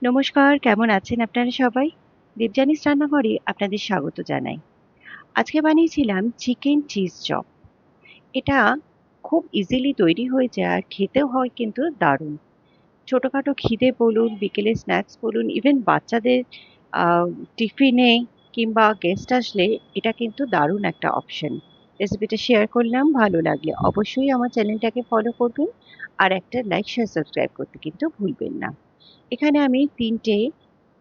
নমস্কার, কেমন আছেন আপনারা সবাই? দেবযানীস রান্নাঘরে আপনাদের স্বাগত জানাই। আজকে বানিয়েছিলাম চিকেন চিজ চপ। এটা খুব ইজিলি তৈরি হয়ে যায় আর খেতেও হয় কিন্তু দারুণ। ছোটখাটো খিদে বলুন, বিকেলে স্ন্যাক্স বলুন, ইভেন বাচ্চাদের টিফিনে কিংবা গেস্ট আসলে এটা কিন্তু দারুণ একটা অপশন। রেসিপিটা শেয়ার করলাম, ভালো লাগলে অবশ্যই আমার চ্যানেলটাকে ফলো করবেন আর একটা লাইক, শেয়ার, সাবস্ক্রাইব করতে কিন্তু ভুলবেন না। এখানে আমি ৩ টে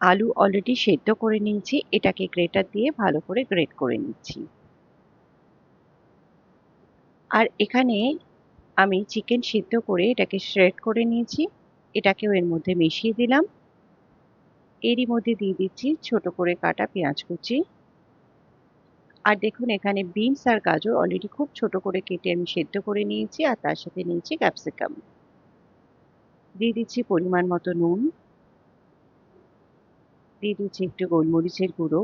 আলু অলরেডি সেদ্ধ করে নিয়েছি। এটাকে গ্রেটার দিয়ে ভালো করে গ্রেট করে নিচ্ছি। আর এখানে আমি চিকেন সিদ্ধ করে এটাকে শ্রেড করে নিয়েছি। এটাকেও এর মধ্যে মিশিয়ে দিলাম। এরই মধ্যে দিয়ে দিচ্ছি ছোট করে কাটা পেঁয়াজ কুচি। আর দেখুন এখানে বিনস আর গাজর অলরেডি খুব ছোট করে কেটে আমি সেদ্ধ করে নিয়েছি আর তার সাথে নিয়েছি ক্যাপসিকাম। দিয়ে দিচ্ছি পরিমাণ মতো নুন, দিয়ে দিচ্ছি একটু গোলমরিচের গুঁড়ো,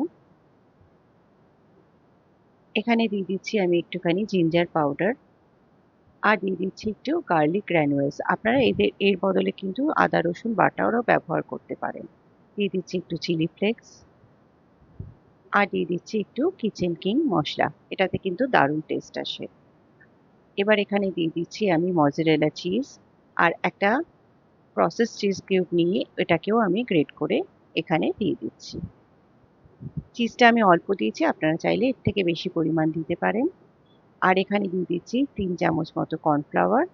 এখানে দিয়ে দিচ্ছি আমি একটুখানি জিঞ্জার পাউডার আর দিয়ে দিচ্ছি একটু গার্লিক গ্র্যানুয়েলস। আপনারা এর বদলে কিন্তু আদা রসুন বাটারও ব্যবহার করতে পারেন। দিয়ে দিচ্ছি একটু চিলি ফ্লেক্স আর দিয়ে দিচ্ছি একটু কিচেন কিং মশলা। এটাতে কিন্তু দারুণ টেস্ট আসে। এবার এখানে দিয়ে দিচ্ছি আমি মজেরেলা চিজ আর একটা প্রসেস চিজ কিউব নিয়ে এটাকেও আমি গ্রেট করে এখানে দিয়ে দিচ্ছি। চিজটা আমি অল্প দিয়েছি, আপনারা চাইলে এর থেকে বেশি পরিমাণ দিতে পারেন। আর এখানে দিয়ে দিচ্ছি ৩ চামচ মতো কর্নফ্লাওয়ার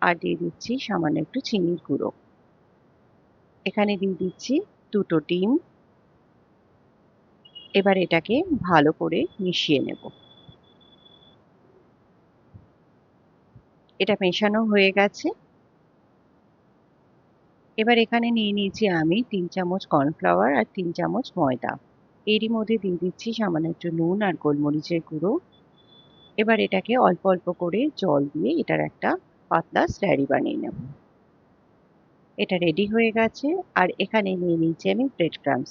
আর দিয়ে দিচ্ছি সামান্য একটু চিনির গুঁড়ো। এখানে দিয়ে দিচ্ছি ২ টো ডিম। এবার এটাকে ভালো করে মিশিয়ে নেব। এটা মেশানো হয়ে গেছে। এবার এখানে নিয়ে নিয়েছি আমি ৩ চামচ কর্নফ্লাওয়ার আর ৩ চামচ ময়দা। এরই মধ্যে দিয়ে দিচ্ছি সামান্য একটু নুন আর গোলমরিচের গুঁড়ো। এবার এটাকে অল্প অল্প করে জল দিয়ে এটার একটা পাতলা স্যারি বানিয়ে নেব। এটা রেডি হয়ে গেছে। আর এখানে নিয়ে নিয়েছি আমি ব্রেড ক্রাম্বস।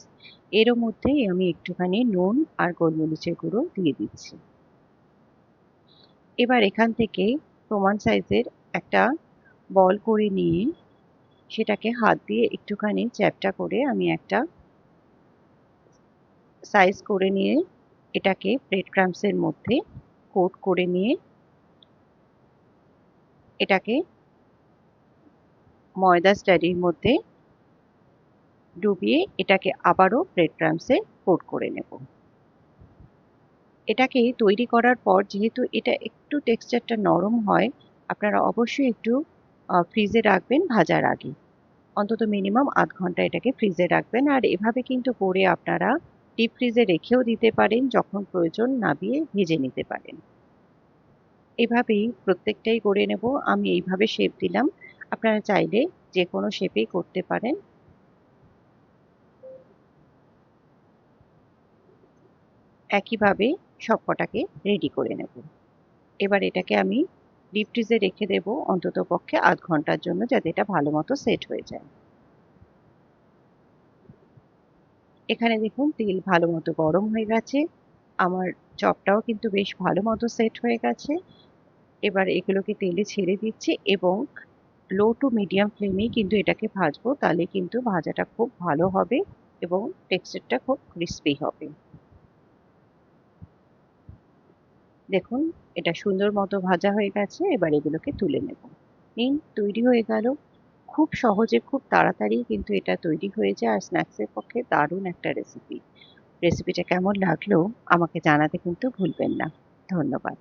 এরও মধ্যেই আমি একটুখানি নুন আর গোলমরিচের গুঁড়ো দিয়ে দিচ্ছি। এবার এখান থেকে সমান সাইজের একটা বল করে নিয়ে সেটাকে হাত দিয়ে একটুখানি চ্যাপ্টা করে আমি একটা সাইজ করে নিয়ে এটাকে ব্রেড ক্রাম্বসের মধ্যে কোট করে নিয়ে এটাকে ময়দা স্টাডির মধ্যে ডুবিয়ে এটাকে আবারও ব্রেড ক্রাম্বসে কোট করে নেব। এটাকে তৈরি করার পর যেহেতু এটা একটু টেক্সচারটা নরম হয়, আপনারা অবশ্যই একটু ফ্রিজে রাখবেন ভাজার আগে। অন্তত মিনিমাম ০.৫ ঘন্টা এটাকে ফ্রিজে রাখবেন। আর এভাবে কিন্তু করে আপনারা ডিপ ফ্রিজে রেখেও দিতে পারেন, যখন প্রয়োজন নামিয়ে ভেজে নিতে পারেন। এভাবেই প্রত্যেকটাই করে নেব। আমি এইভাবে শেপ দিলাম। আপনারা চাইলে যে কোনো শেপেই করতে পারেন। একইভাবে সবকটাকে রেডি করে নেব। এবার এটাকে আমি ডিপ ফ্রিজে রেখে দেব অন্ততপক্ষে ০.৫ ঘন্টার জন্য, যাতে এটা ভালো মতো সেট হয়ে যায়। এখানে দেখুন তেল ভালো মতো গরম হয়ে গেছে। আমার চপটাও কিন্তু বেশ ভালো মতো সেট হয়ে গেছে। এবার এগুলোকে তেলে ছেড়ে দিচ্ছি এবং লো টু মিডিয়াম ফ্লেমেই কিন্তু এটাকে ভাজবো, তাহলে কিন্তু ভাজাটা খুব ভালো হবে এবং টেক্সচারটা খুব ক্রিস্পি হবে। দেখুন এটা সুন্দর মতো ভাজা হয়ে গেছে। এবার এগুলোকে তুলে নেব। নিন, তৈরি হয়ে গেল। খুব সহজে খুব তাড়াতাড়ি কিন্তু এটা তৈরি হয়ে যায় আর স্ন্যাক্সের পক্ষে দারুণ একটা রেসিপি। রেসিপিটা কেমন লাগলো আমাকে জানাতে কিন্তু ভুলবেন না। ধন্যবাদ।